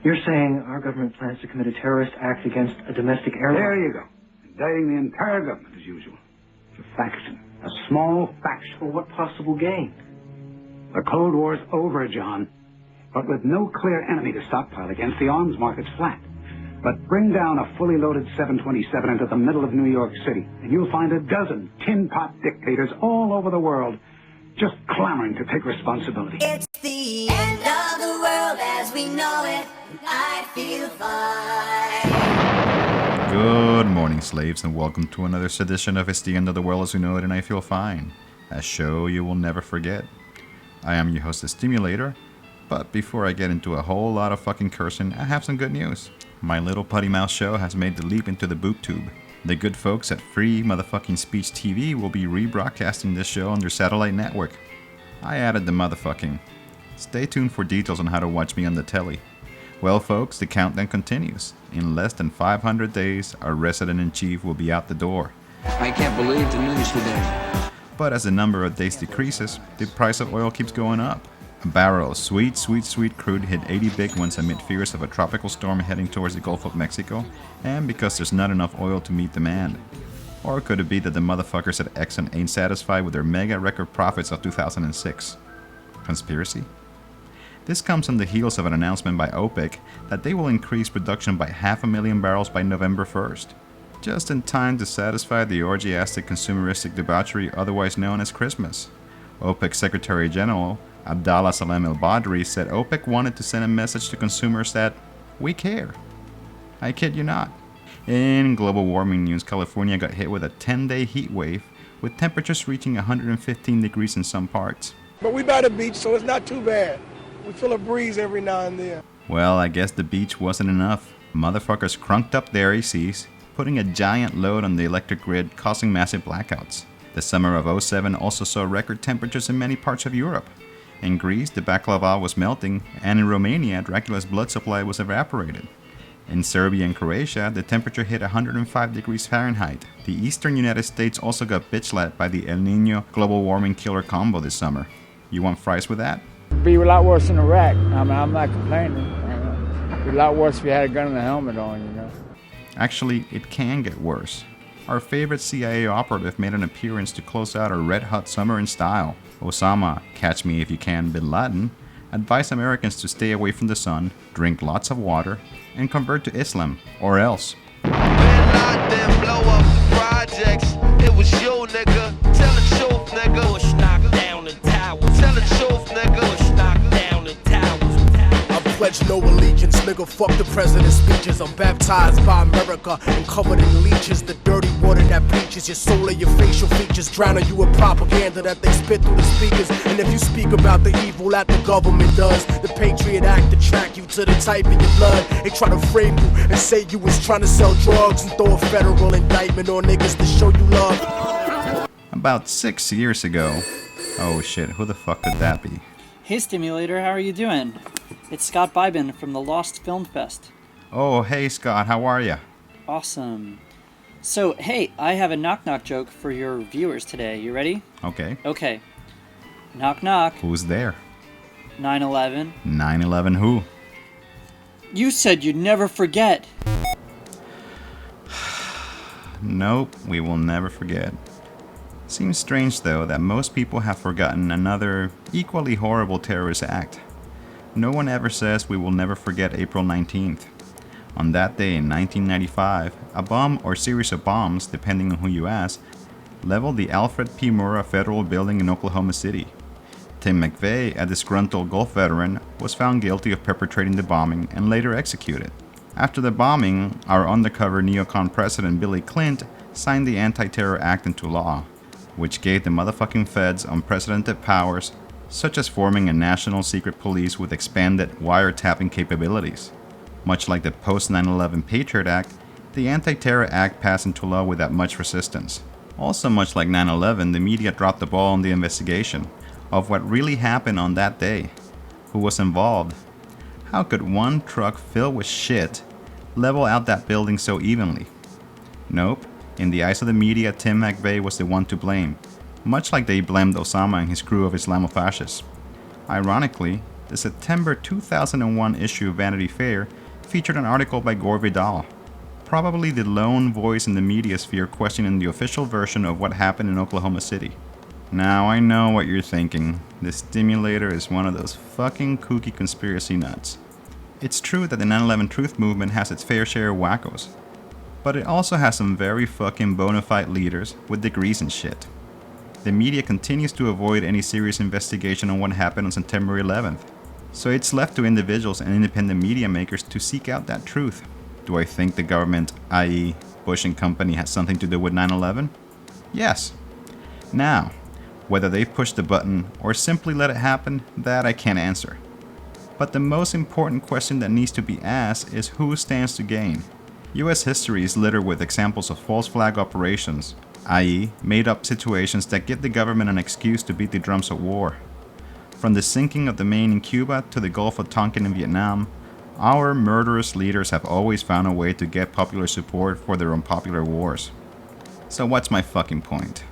You're saying our government plans to commit a terrorist act against a domestic airline? There you go. Indicting the entire government as usual. It's a faction. A small faction. For what possible gain? The Cold War's over, John. But with no clear enemy to stockpile against, the arms market's flat. But bring down a fully loaded 727 into the middle of New York City, and you'll find a dozen tin pot dictators all over the world just clamoring to take responsibility. It's the end of the world as we know it. I feel fine. Good morning, slaves, and welcome to another edition of It's the End of the World as We Know It and I Feel Fine, a show you will never forget. I am your host, the Stimulator, but before I get into a whole lot of fucking cursing, I have some good news. My little putty mouth show has made the leap into the boob tube. The good folks at Free Motherfucking Speech TV will be rebroadcasting this show on their satellite network. I added the motherfucking. Stay tuned for details on how to watch me on the telly. Well, folks, the countdown continues. In less than 500 days, our resident-in-chief will be out the door. I can't believe the news today. But as the number of days decreases, the price of oil keeps going up. A barrel of sweet crude hit 80 big ones amid fears of a tropical storm heading towards the Gulf of Mexico, and because there's not enough oil to meet demand. Or could it be that the motherfuckers at Exxon ain't satisfied with their mega record profits of 2006? Conspiracy? This comes on the heels of an announcement by OPEC that they will increase production by 500,000 barrels by November 1st, just in time to satisfy the orgiastic consumeristic debauchery otherwise known as Christmas. OPEC Secretary General Abdallah Salem El-Badri said OPEC wanted to send a message to consumers that we care. I kid you not. In global warming news, California got hit with a 10-day heat wave with temperatures reaching 115 degrees in some parts. But we by the beach, so it's not too bad. We feel a breeze every now and then. Well, I guess the beach wasn't enough. Motherfuckers crunked up their ACs, putting a giant load on the electric grid, causing massive blackouts. The summer of 2007 also saw record temperatures in many parts of Europe. In Greece, the baklava was melting, and in Romania, Dracula's blood supply was evaporated. In Serbia and Croatia, the temperature hit 105 degrees Fahrenheit. The eastern United States also got bitch-slapped by the El Nino global warming killer combo this summer. You want fries with that? It'd be a lot worse in Iraq. I mean, I'm not complaining. It'd be a lot worse if you had a gun and a helmet on, you know. Actually, it can get worse. Our favorite CIA operative made an appearance to close out a red-hot summer in style. Osama, catch me if you can, bin Laden, advised Americans to stay away from the sun, drink lots of water, and convert to Islam, or else. Bin Laden blow up projects. It was you, nigga. Tell the truth, nigga. Bush knocked down the towers. Tell the truth, nigga. Bush knocked down the towers. I pledge no allegiance, nigga. Fuck the president's speeches. I'm baptized by America and covered in leeches. The dirty water that bleaches your soul and your facial features, drowning you in propaganda that they spit through the speakers. And if you speak about the evil that the government does, the Patriot Act attract you to the type of your blood. They try to frame you and say you was trying to sell drugs and throw a federal indictment on niggas to show you love. About 6 years ago. Oh shit, who the fuck could that be? Hey Stimulator, how are you doing? It's Scott Bybin from the Lost Film Fest. Oh, hey Scott, how are ya? Awesome. So, hey, I have a knock-knock joke for your viewers today. You ready? Okay. Okay. Knock knock. Who's there? 9/11. 9/11 who? You said you'd never forget. Nope, we will never forget. Seems strange though that most people have forgotten another equally horrible terrorist act. No one ever says we will never forget April 19th. On that day in 1995, a bomb or series of bombs, depending on who you ask, leveled the Alfred P. Murrah Federal Building in Oklahoma City. Tim McVeigh, a disgruntled Gulf veteran, was found guilty of perpetrating the bombing and later executed. After the bombing, our undercover neocon president Billy Clinton signed the Anti-Terror Act into law, which gave the motherfucking feds unprecedented powers, such as forming a national secret police with expanded wiretapping capabilities. Much like the post-9/11 Patriot Act, the Anti-Terror Act passed into law without much resistance. Also much like 9/11, the media dropped the ball on the investigation of what really happened on that day. Who was involved? How could one truck filled with shit level out that building so evenly? Nope. In the eyes of the media, Tim McVeigh was the one to blame, much like they blamed Osama and his crew of Islamofascists. Ironically, the September 2001 issue of Vanity Fair featured an article by Gore Vidal, probably the lone voice in the media sphere questioning the official version of what happened in Oklahoma City. Now I know what you're thinking. This stimulator is one of those fucking kooky conspiracy nuts. It's true that the 9/11 truth movement has its fair share of wackos, but it also has some very fucking bona fide leaders with degrees and shit. The media continues to avoid any serious investigation on what happened on September 11th, so it's left to individuals and independent media makers to seek out that truth. Do I think the government, i.e. Bush and company, has something to do with 9/11? Yes. Now, whether they pushed the button or simply let it happen, that I can't answer. But the most important question that needs to be asked is who stands to gain? US history is littered with examples of false flag operations, i.e. made-up situations that give the government an excuse to beat the drums of war. From the sinking of the Maine in Cuba to the Gulf of Tonkin in Vietnam, our murderous leaders have always found a way to get popular support for their unpopular wars. So what's my fucking point?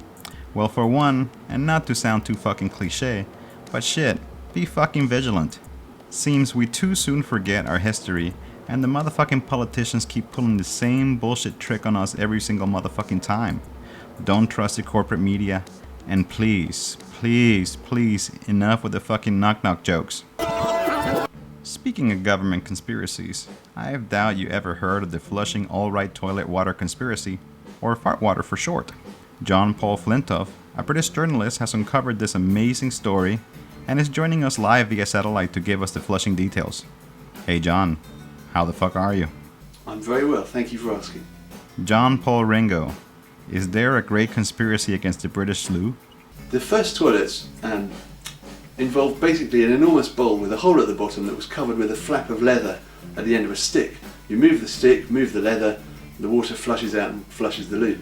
Well, for one, and not to sound too fucking cliche, but shit, be fucking vigilant. Seems we too soon forget our history, and the motherfucking politicians keep pulling the same bullshit trick on us every single motherfucking time. Don't trust the corporate media, and please, please, please, enough with the fucking knock-knock jokes. Speaking of government conspiracies, I doubt you ever heard of the flushing all-right toilet water conspiracy, or fartwater for short. John Paul Flintoff, a British journalist, has uncovered this amazing story and is joining us live via satellite to give us the flushing details. Hey John, how the fuck are you? I'm very well, thank you for asking. John Paul Ringo, is there a great conspiracy against the British slew? The first toilets involved basically an enormous bowl with a hole at the bottom that was covered with a flap of leather at the end of a stick. You move the stick, move the leather, the water flushes out and flushes the loo.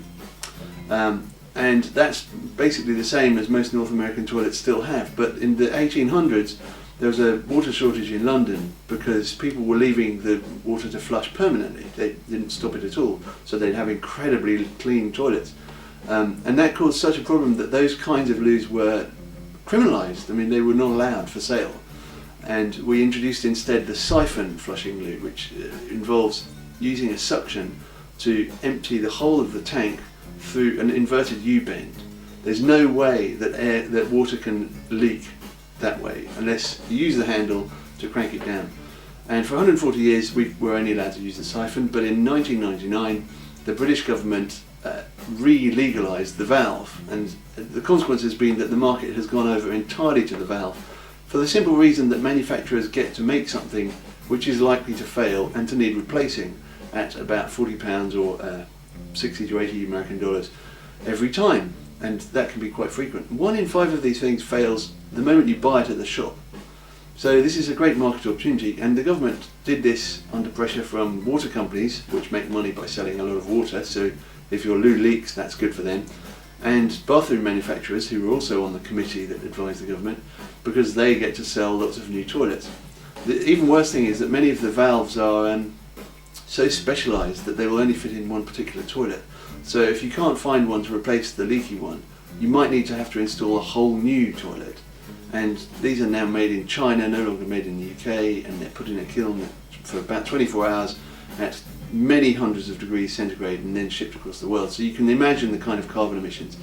And that's basically the same as most North American toilets still have, but in the 1800s there was a water shortage in London because people were leaving the water to flush permanently. They didn't stop it at all, so they'd have incredibly clean toilets. And that caused such a problem that those kinds of loos were criminalised. I mean, they were not allowed for sale. And we introduced instead the siphon flushing loo, which involves using a suction to empty the whole of the tank through an inverted U-bend. There's no way that water can leak that way unless you use the handle to crank it down. And for 140 years we were only allowed to use the siphon, but in 1999 the British government re-legalised the valve, and the consequence has been that the market has gone over entirely to the valve for the simple reason that manufacturers get to make something which is likely to fail and to need replacing at about £40 or 60 to 80 American dollars every time, and that can be quite frequent. 1 in 5 of these things fails the moment you buy it at the shop. So this is a great market opportunity, and the government did this under pressure from water companies, which make money by selling a lot of water, so if your loo leaks, that's good for them, and bathroom manufacturers, who were also on the committee that advised the government, because they get to sell lots of new toilets. The even worse thing is that many of the valves are so specialised that they will only fit in one particular toilet. So if you can't find one to replace the leaky one, you might need to have to install a whole new toilet. And these are now made in China, no longer made in the UK, and they're put in a kiln for about 24 hours at many hundreds of degrees centigrade and then shipped across the world. So you can imagine the kind of carbon emissions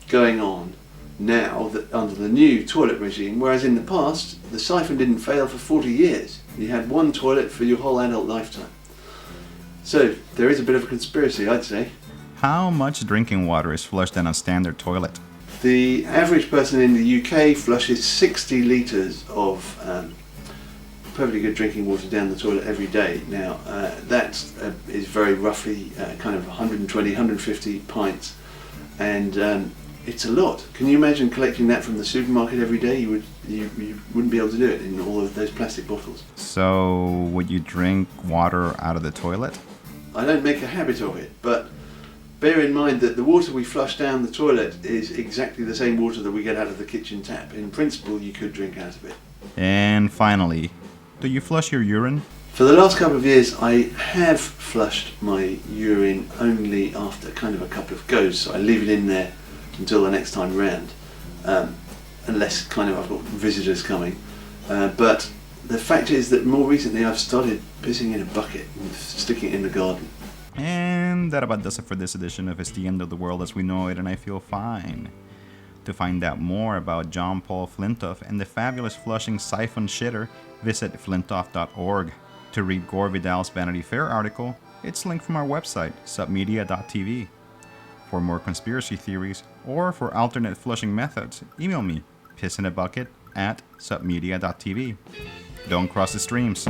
going on now that under the new toilet regime, whereas in the past the siphon didn't fail for 40 years. You had one toilet for your whole adult lifetime. So there is a bit of a conspiracy, I'd say. How much drinking water is flushed in a standard toilet? The average person in the UK flushes 60 litres of perfectly good drinking water down the toilet every day. Now that is very roughly kind of 120, 150 pints, and it's a lot. Can you imagine collecting that from the supermarket every day? You wouldn't be able to do it in all of those plastic bottles. So would you drink water out of the toilet? I don't make a habit of it, but bear in mind that the water we flush down the toilet is exactly the same water that we get out of the kitchen tap. In principle, you could drink out of it. And finally, do you flush your urine? For the last couple of years, I have flushed my urine only after kind of a couple of goes, so I leave it in there until the next time round, unless kind of I've got visitors coming. But the fact is that more recently I've started pissing in a bucket and sticking it in the garden. And that about does it for this edition of It's the End of the World as We Know It, and I Feel Fine. To find out more about John Paul Flintoff and the fabulous Flushing Siphon Shitter, visit flintoff.org. To read Gore Vidal's Vanity Fair article, it's linked from our website, submedia.tv. For more conspiracy theories, or for alternate flushing methods, email me, pissinabucket@submedia.tv. Don't cross the streams.